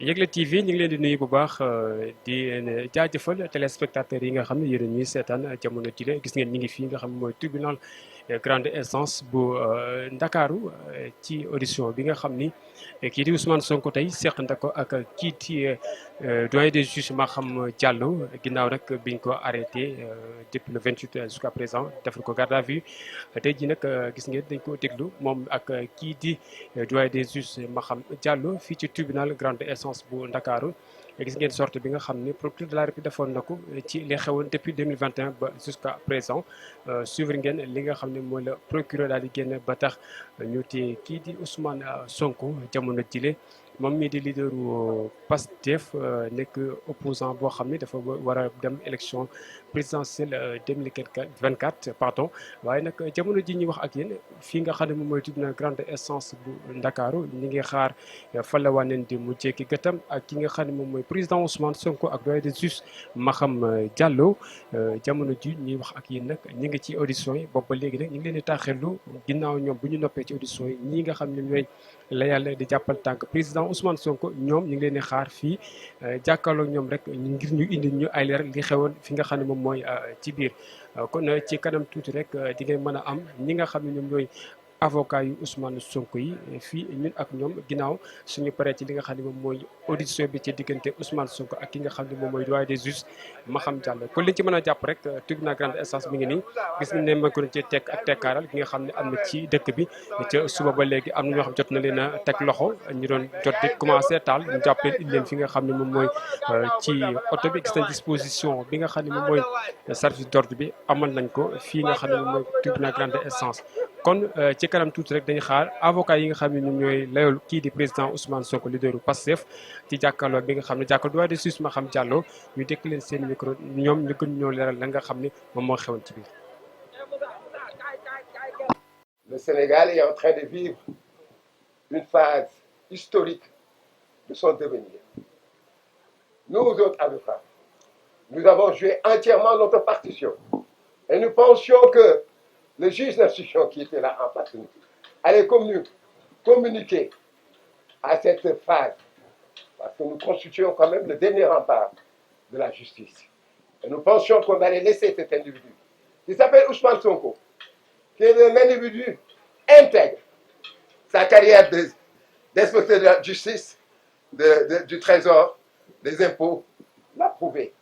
Yegle TV ñu ngi leen di nuyu bu baax di jaajëfal téléspectateurs yi nga xam ne yéen ñuy seetaan jamono jile gis ngeen ñi ngi fii nga xam ne mooy tribunal grande instance bu Ndakaaru ci audition bi nga xam ni kii di Ousmane Sonko tey seq na ko ak kii di doyen des juges Maham Diallo ginnaaw rek biñ ko arrêté depuis le 28 jusqu'à présent defal ko garde à vue tey jii nag gis ngeen dañ ko déglu moom ak kii di doyen des juges Maham Diallo fii ci tribunal grande instance bu Ndakaaru gis ngeen sorte bi nga xam ne procureur de la République defoon na ko ci li xewoon depuis 2021 ba jusqu'à présent suivre ngeen li nga xam ne mooy la procureur daal di génn ba tax ñu téye kii di Ousmane Sonko jamono jile moom mii di leaderu Pastef nekk opposant boo xam ne dafa war a dem élection présidentielle 2024 pardon waaye nag jamono ji ñuy wax ak yéen fii nga xam ne moom mooy tribunal grande instance bu Ndakaaru ñi ngi xaar fan la wànneen di mujjee ki gëtam ak ki nga xam ne moom mooy président Ousmane Sonko ak doyen des juges Maham Diallo jamono ji ñuy wax ak yéen nag ñi ngi ci audition yi boobu ba léegi nag ñu ngi leen di taaxirlu ginnaaw ñoom bu ñu noppee ci audition yi ñii nga xam ne ñooy la yàlla di jàppal tànk président Ousmane Sonko ñoom ñu ngi leen di xaar fii jàkkaarloog ñoom rek ngir ñu indi ñu ay leer li xewoon fi nga xam ne moom mooy ci biir kon ci kanam tuuti rek di ngeen mën a am ñi nga xam ne ñoom ñooy avocat yu Ousmane Sonko yi fii ñun ak ñoom ginnaaw suñu paree ci li nga xam ne moom mooy audition bi ci diggante Ousmane Sonko ak ki nga xam ne moom mooy doyen des juges Maham Diallo kon liñ ci mën a jàpp rek tribunal grande instance mi ngi nii gis nañ ne ma ko ci tekk ak tekkaaral gi nga xam ne am na ci dëkk bi ca suba ba léegi am na ñoo xam jot na leen a teg loxo ñu doon jot di commencé taal ñu jàpp leen indi leen fi nga xam ne moom mooy ci oto bi gis nañ disposition bi nga xam ne moom mooy service d'ordre bi amal nañ ko fii nga xam ne moom mooy tribunal grande instance kon ci kanam tuuti rek dañu xaar avocat yi nga xam ne ñoom ñooy layool kii di président Ousmane Sonko leaderu Pastef ci jàkkaarloo bi nga xam ne jàkkaarloo doyen des juges Maham Diallo ñu dékk leen seen micro ñoom ñu gën ñoo leeral la nga xam ne moom moo xewoon ci biir. Le Sénégal est en train de vivre une phase historique de son devenir. Nous autres avocats, nous avons joué entièrement notre partition et nous pensions que le juge d'instruction qui était là en face de nous allait communiquer à cette phase, parce que nous constituons quand même le dernier rempart de la justice. Et nous pensions qu'on allait laisser cet individu, qui s'appelle Ousmane Sonko, qui est un individu intègre. Sa carrière d'inspecteur de la justice, du trésor, des impôts, l'a prouvé.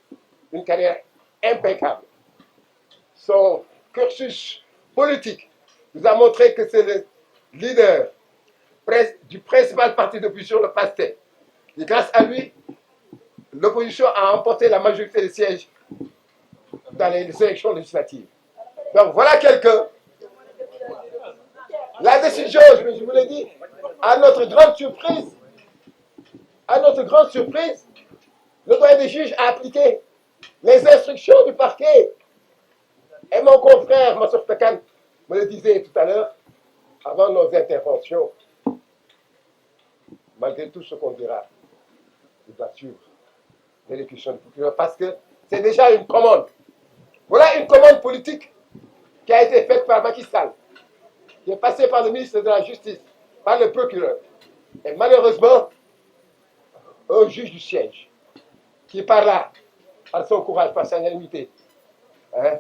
Une carrière impeccable. Son cursus politique nous a montré que c'est le leader du principal parti d'opposition, le PASTEF. Et grâce à lui, l'opposition a remporté la majorité des sièges dans les élections législatives. Donc voilà quelqu'un. La décision, je vous l'ai dit, à notre grande surprise, le doyen des juges a appliqué les instructions du parquet. Et mon confrère, Mansour Pekan, me le disait tout à l'heure, avant nos interventions, malgré tout ce qu'on dira, il doit suivre l'élocution du procureur parce que c'est déjà une commande. Voilà une commande politique qui a été faite par Macky Sall, qui est passée par le ministre de la Justice, par le procureur. Et malheureusement, un juge du siège, qui par là, par son courage, par sa unanimité,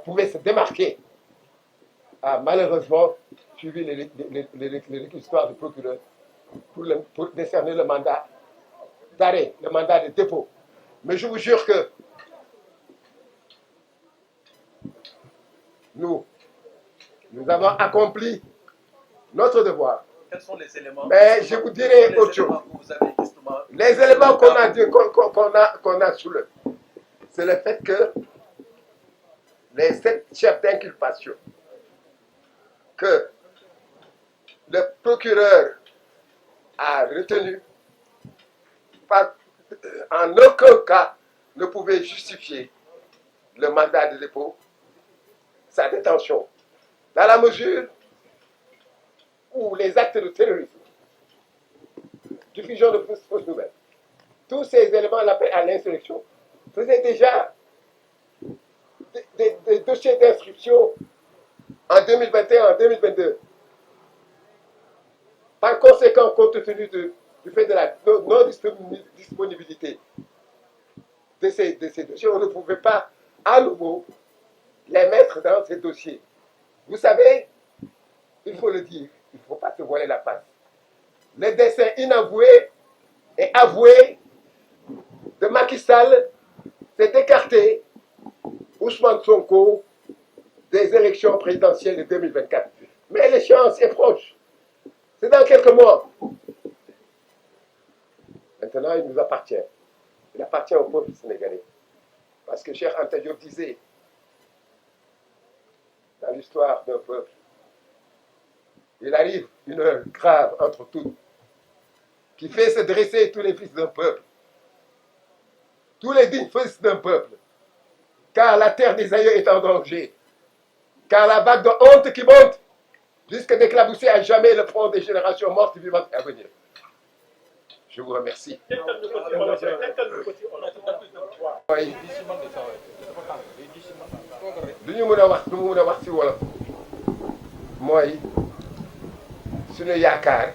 pouvait se démarquer, a malheureusement suivi les réquisitoires du procureur pour décerner le mandat d'arrêt, le mandat de dépôt. Mais je vous jure que nous avons accompli notre devoir. Quels sont les éléments? Mais je vous dirai autre chose. Les éléments qu'on a sous le, c'est le fait que les 7 chefs d'inculpation que le procureur a retenus en aucun cas ne pouvaient justifier le mandat de dépôt, sa détention, dans la mesure où les actes de terrorisme, diffusion de fausses nouvelles, tous ces éléments l'appel à l'insurrection faisaient déjà des dossiers d'inscription en 2021, en 2022. Par conséquent, compte tenu de du fait de la non-disponibilité de ces dossiers, on ne pouvait pas à nouveau les mettre dans ces dossiers. Vous savez, il faut le dire, il ne faut pas se voiler la face. Le dessein inavoué et avoué de Macky Sall, c'est d'écarter Ousmane Sonko des élections présidentielles de 2024. Mais l'échéance est proche. C'est dans quelques mois. Maintenant, il nous appartient. Il appartient au peuple sénégalais. Parce que Cheikh Anta Diop disait, dans l'histoire d'un peuple, il arrive une heure grave entre toutes, qui fait se dresser tous les fils d'un peuple, tous les dignes fils d'un peuple, car la terre des aïeux est en danger, car la vague de honte qui monte risque d'éclabousser à jamais le front des générations mortes et vivantes à venir. Je vous remercie. mooy lu ñu mën a wax lu mu mën a wax ci wolof mooy suñu yaakaar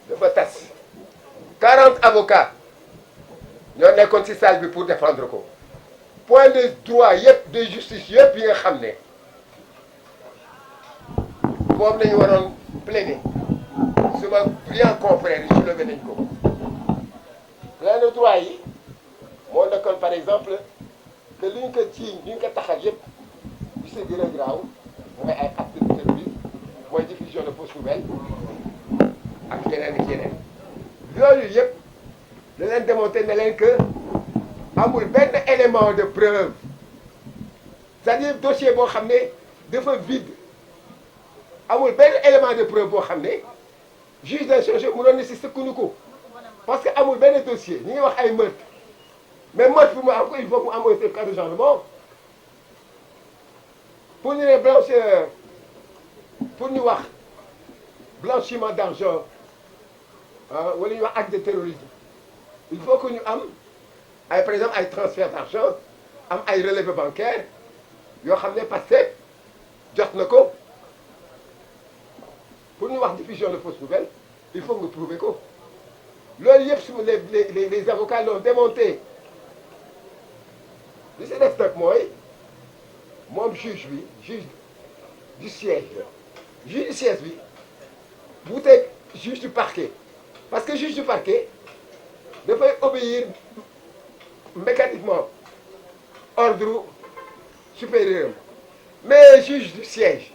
dafa tas 40 avocats ñoo nekkoon ci salle bi pour défendre ko point de droit yëpp de justice yëpp yi nga xam ne moom lañu waroon plaider suma brillant confrère yi soulevé nañ ko plein de droit yi moo nekkoon par exemple que li ñu ko jiiñ li ñu ko taxal yëpp bi si gën a graaw mooy ay actes de terrorisme mooy diffusion de fausses nouvelles ak yeneen ak yeneen yooyu yëpp da leen démontré ne leen que amul benn élément de preuve c'est-à-dire dossier boo xam ne dafa vide amul benn élément de preuve boo xam ne juge d'instruction mënoon na si sukkandiku parce que amul benn dossier ñu ngi wax ay meurtre mais meurtre bi mu am ko il faut mu am un certificat de genre de mort pour ñu ne blancheur pour ñu wax blanchiment d'argent wala ñu wax acte de terrorisme il faut que ñu am ay par exemple ay transfert d'argent am ay relevé bancaire yoo xam ne Pastef jot na ko pour ñu wax diffusion de fausses nouvelles il faut nga prouver ko loolu yëpp su les avocats l'ont démonté li si def nag mooy moom juge bi juge du siège bi bu teg juge du parquet parce que juge du parquet dafay obéir mécaniquement ordre supérieur mais juge du siège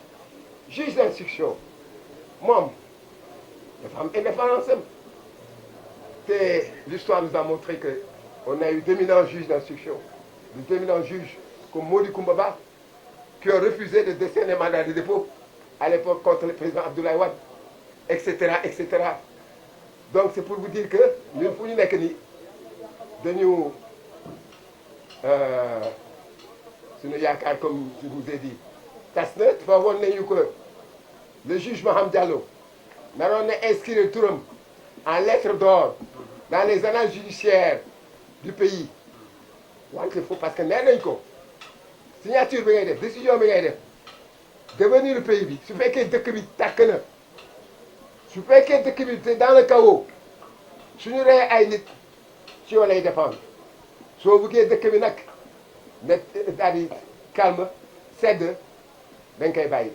juge d'instruction moom dafa am indépendance am te l'histoire nous a montré que on a eu d'éminents juges d'instruction d'éminents juges comme Mody Coumba Ba qui ont refusé de décerner mandat de dépôt à l'époque contre le président Abdoulaye Wade etc etc donc c'est pour vous dire que ñun fu ñu nekk nii dañu suñu yaakaar comme je vous ai dit tas na dafa woon nañu que le juge Maham Diallo naroon na inscrire turam en lettres d'or dans les annales judiciaires du pays wante foofu parce que nee nañ ko signature bi ngay def décision bi ngay def devenir le pays bi su fekkee dëkk bi tàkk na su fekkee dëkk bi te dans le chaos suñu rey ay nit ci yow lay dépendre soo bëggee dëkk bi nag ne daal di calme sedd dañ koy bàyyi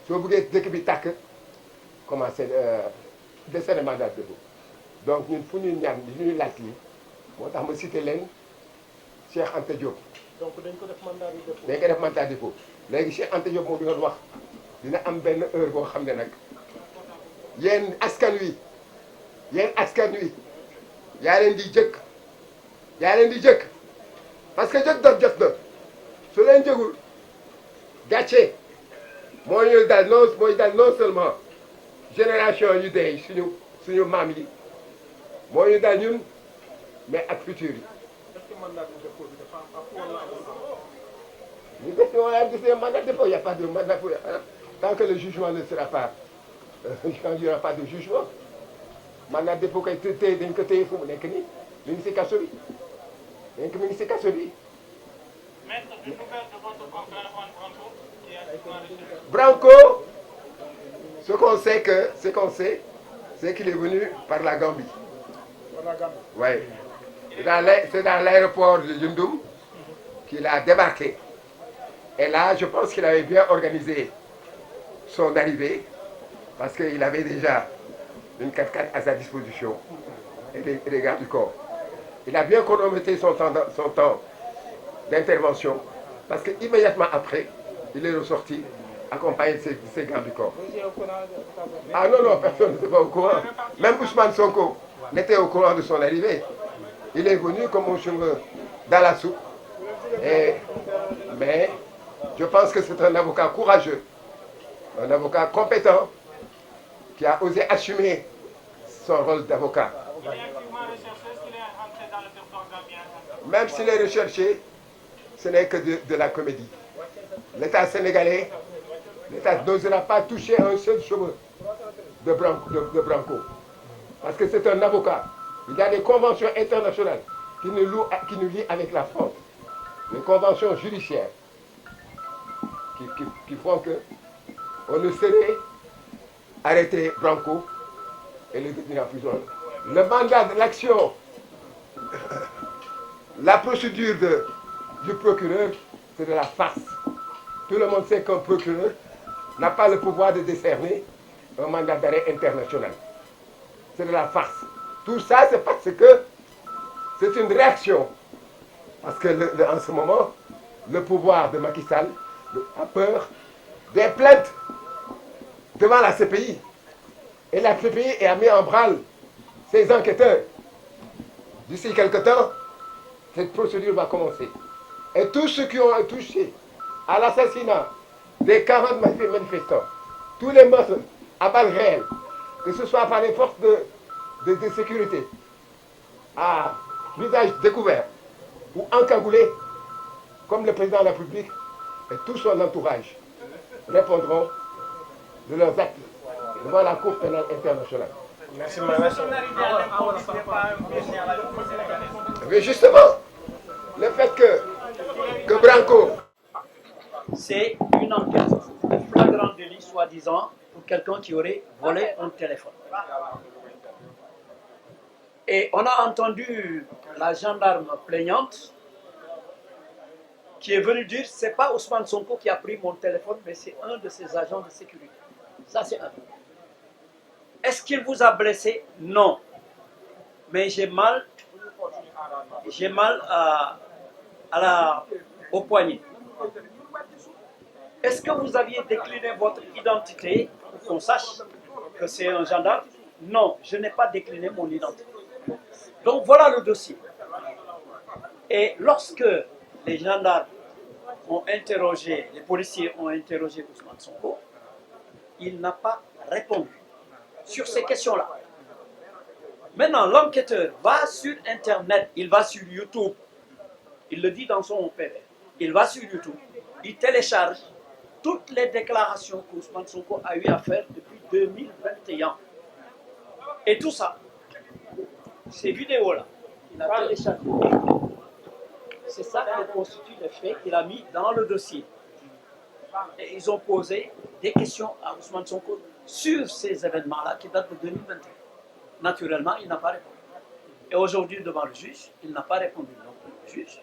soo bëggee dëkk bi tàkk commencé décerner mandat de dépôt donc ñun fu ñuy ñaan li ñuy laaj yi moo tax ma cité leen Cheikh Anta Diop. donc dañ ko def mandat de dépôt. dañ ko def mandat de dépôt léegi Cheikh Anta Diop moo doon wax dina am benn heure boo xam ne nag yéen askan wi yaa leen di jëkk parce que jot na su leen jëgul gàcce mooy dal non seulement génération yu dee suñu maam yi moo ñu dal ñun mais ak futur yi. est-ce que mandat de dépôt bi dafa am wala ñu def wala gisee mandat de dépôt il y a pas de mandat pour tant que le jugement ne sera pas quand il y aura pas de jugement mandat de dépôt kay téye dañ ko téye fu mu nekk nii mi ngi si kaso bi mi ngi si kaso bi. Branco, ce qu'on sait, c'est qu'il est venu par la Gambie. Voilà, Gambie. Oui. C'est dans l'aéroport de Yundum qu'il a débarqué. Et là, je pense qu'il avait bien organisé son arrivée parce qu'il avait déjà une 4x4 à sa disposition et des gardes du corps. Il a bien chronométré son temps d'intervention parce qu'immédiatement après, il est ressorti accompagné de ses gardes du corps. Ah non, non, personne n'était pas au courant. Même Ousmane Sonko n'était au courant de son arrivée. Il est venu comme un cheveu dans la soupe. Mais je pense que c'est un avocat courageux, un avocat compétent qui a osé assumer son rôle d'avocat. Même s'il est recherché, ce n'est que de la comédie. L'État sénégalais, l'État n'osera pas toucher un seul cheveu de Branco. Parce que c'est un avocat. Il y a des conventions internationales qui nous lient avec la France. Des conventions judiciaires qui font qu'on ne saurait arrêter Branco et le détenir en prison. Le mandat de l'action, la procédure du procureur, c'est de la farce. Tout le monde sait qu'un procureur n'a pas le pouvoir de décerner un mandat d'arrêt international. C'est de la farce. Tout ça, c'est parce que c'est une réaction. Parce que en ce moment, le pouvoir de Macky Sall a peur des plaintes devant la CPI. Et la CPI a mis en branle ses enquêteurs. D'ici quelque temps, cette procédure va commencer. Et tous ceux qui ont touché à l'assassinat des 40 manifestants, tous les meurtres à balles réelles, que ce soit par les forces de sécurité, à visage découvert ou encagoulé, comme le président de la République et tout son entourage répondront de leurs actes devant la Cour pénale internationale. Merci, Mais justement, le fait que Branco... C'est une enquête de flagrant délit, soi-disant, pour quelqu'un qui aurait volé un téléphone. Et on a entendu la gendarme plaignante qui est venue dire c'est pas Ousmane Sonko qui a pris mon téléphone, mais c'est un de ses agents de sécurité. Ça, c'est un. Est-ce qu'il vous a blessé? Non. Mais j'ai mal au poignet. Est-ce que vous aviez décliné votre identité pour qu'on sache que c'est un gendarme? Non, je n'ai pas décliné mon identité. Donc voilà le dossier. Et lorsque les gendarmes ont interrogé, les policiers ont interrogé Ousmane Sonko, il n'a pas répondu sur ces questions-là. Maintenant, l'enquêteur va sur Internet, il va sur YouTube, il le dit dans son PV, il va sur YouTube, il télécharge toutes les déclarations qu'Ousmane Sonko a eu à faire depuis 2021. Et tout ça, ces vidéos-là, il a téléchargé. C'est ça qui constitue les faits qu'il a mis dans le dossier. Et ils ont posé des questions à Ousmane Sonko sur ces événements-là qui datent de 2021. Naturellement, il n'a pas répondu. Et aujourd'hui, devant le juge, il n'a pas répondu. Donc, le juge,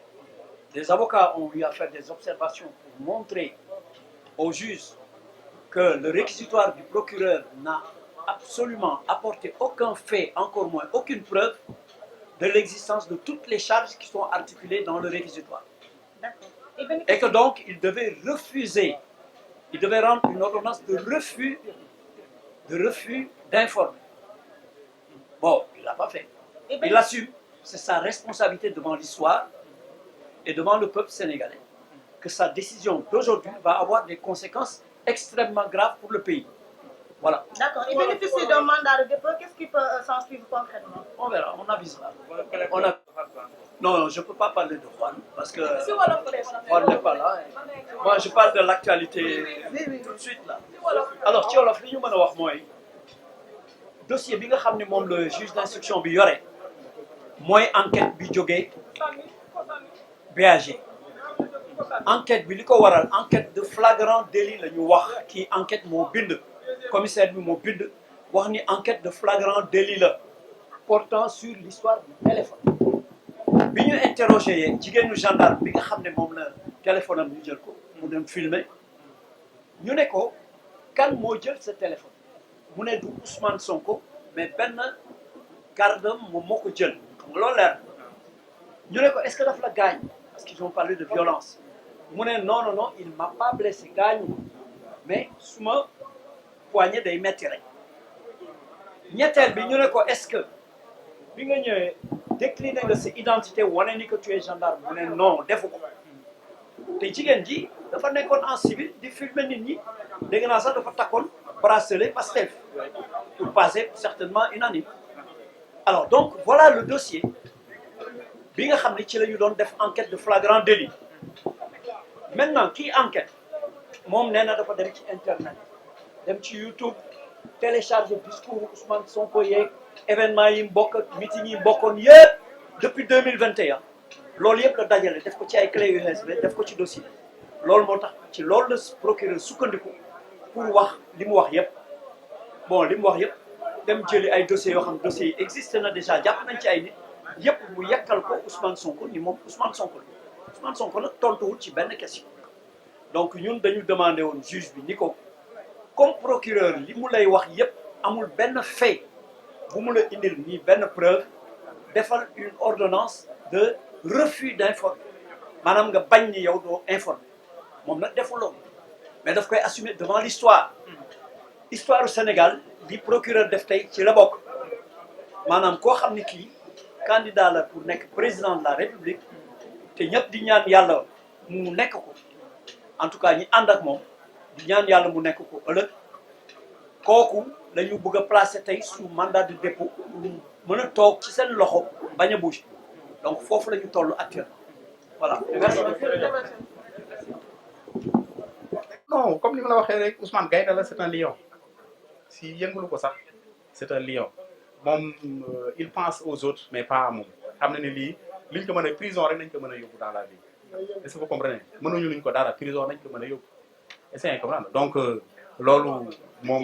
les avocats ont eu à faire des observations pour montrer au juge que le réquisitoire du procureur n'a absolument apporté aucun fait, encore moins aucune preuve de l'existence de toutes les charges qui sont articulées dans le réquisitoire. Et que donc, il devait refuser, il devait rendre une ordonnance de refus d'informer. Bon, il ne l'a pas fait. Il assume, c'est sa responsabilité devant l'histoire et devant le peuple sénégalais, que sa décision d'aujourd'hui va avoir des conséquences extrêmement graves pour le pays. Voilà. D'accord. Et bénéficier d'un mandat de dépôt, qu'est-ce qui peut s'en suivre concrètement? On verra, on avisera. Non, je ne peux pas parler de Juan, parce que Juan n'est pas là. Moi, je parle de l'actualité tout de suite là. Alors, ci wolof li ñu mën a wax mooy dossier bi nga xam ne moom le juge d'instruction bi yore mooy enquête bi jógee BAG. Enquête bi li ko waral enquête de flagrant délit la ñu wax kii enquête moo bind commissaire bi moo bind wax ni enquête de flagrant délit la portant sur l'histoire du téléphone bi ñu interrogé jigéenu gendarme bi nga xam ne moom la téléphone am ñu jël ko mu dem filmer ñu ne ko kan moo jël sa téléphone mu ne du Ousmane Sonko mais benn gardam moom moo ko jël xam nga loolu leer ñu ne ko est-ce que daf la gaañ parce qu'ils ont parlé de violence mu ne non non non il m'a pas blessé gaañu mais suma poignet day metti rek ñetteel bi ñu ne ko est-ce que bi nga ñëwee décliné nga sa identité wane ni que tu es gendarme mu ne non defu ko te jigéen ji dafa nekkoon en civil di filmer nit ñi dégg naa sax dafa takkoon bracelet Pastef pour passer certainement unanime alors donc voilà le dossier bi nga xam ne ci la ñu doon def enquête de flagrant délit maintenant kii enquête moom nee na dafa dem ci internet dem ci YouTube télécharger discours Ousmane Sonko yeeg événement yi mu bokk ak meeting yi bokkoon yëpp depuis 2021 loolu yëpp la dajale def ko ci ay clé USB def ko ci dossier loolu moo tax ci loolu la procureur sukkandiku pour wax li mu wax yëpp bon li mu wax yëpp dem jëli ay dossiers yoo xam dossiers yi existé na déjà jàpp nañ ci ay nit yëpp mu yekkal ko Ousmane Sonko ni moom Ousmane Sonko la Ousmane Sonko nag tontuwul ci benn question donc ñun dañu demandé woon juge bi ni ko comme procureur li mu lay wax yëpp amul benn fait bu mu la indil nii benn preuve defal une ordonnance de refus d'informer maanaam nga bañ ni yow doo informer moom nag deful loolu mais daf koy assumer devant l'histoire histoire du Sénégal li procureur def tey ci la bokk maanaam koo xam ni kii candidat la pour nekk président de la République te ñëpp di ñaan yàlla mu nekk ko en tout cas ñi ànd ak moom di ñaan yàlla mu nekk ko ëllëg kooku la ñu bëgg a placer tey sous mandat de dépôt mën a toog ci seen loxo bañ a bouger donc foofu la ñu toll actuellement voilà. merci. non comme ni ma la waxee rek Ousmane gaynde la c'est un lion si yëngalu ko sax c'est un lion moom il pense aux autres mais pas à moom xam na ne lii liñ ko mën a prison rek nañ ko mën a yóbbu dans la vie est-ce que vous comprenez mënuñu luñ ko dara prison nañ ko mën a yóbbu est-ce que comprendre donc loolu moom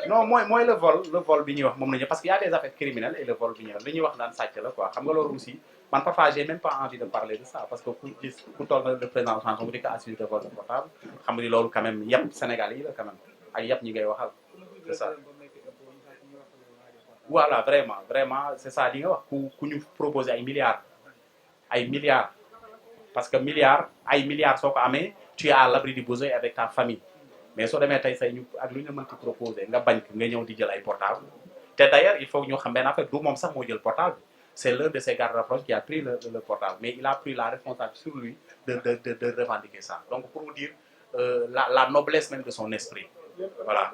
non mooy le vol bi ñuy wax moom la ñu parce que y a des affaires criminelles et le vol bi ñuy wax li ñuy wax naan sàcc la quoi xam nga loolu aussi man parfois j'ai même pas envie de parler de ça parce que ku gis ku toll na le président Ousmane Sonko di ko assuré de vol de portable xam nga ni loolu quand même yëpp Sénégal yi la quand même ak yëpp ñi ngay waxal c'est ça voilà vraiment c'est ça li nga wax ku ñu proposé ay milliards parce que ay milliards soo ko amee tu es à l'abri du besoin avec ta famille mais soo demee tey say ñu ak lu ñu la mënti proposé nga bañ nga ñëw di jël ay portable te d'ailleurs il faut ñu xam benn affaire du moom sax moo jël portable c'est l'un de ses gardes rapprochés qui a pris le portable mais il a pris la responsabilité sur lui de revendiquer ça donc pour vous dire la noblesse même de son esprit voilà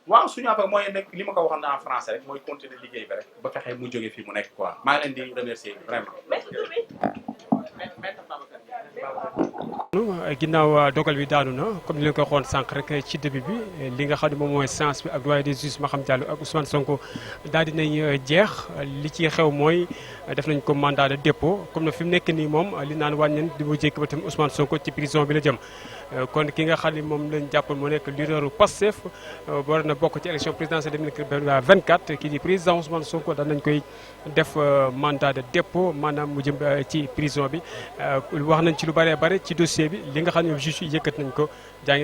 waaw suñu affaire mooy nekk li ma ko waxoon en français rek mooy continuer liggéey bi rek ba fexe mu jóge fii mu nekk quoi maa ngi leen di remercier vraiment. ginnaaw dogal bi daanu na comme ni leen ko waxoon sànq rek ci début bi li nga xam ne moom mooy séance bi ak doyen des juges Maham Diallo ak Ousmane Sonko daal dinañ jeex li ci xew mooy def nañ ko mandat de dépôt comme na fi mu nekk nii moom li naan wàññeen di mu jékki ba tamit Ousmane Sonko ci prison bi la jëm kon ki nga xam ne moom lañ jàppoon mu nekk leaderu Pastef war na bokk ci élection présidentielle 2024 kii di président Ousmane Sonko daan nañ koy def mandat de dépôt maanaam mu jëm ci prison bi wax nañ ci lu bëree bëri ci dossier bi li nga xam ne juge yi yëkkat nañ ko jaa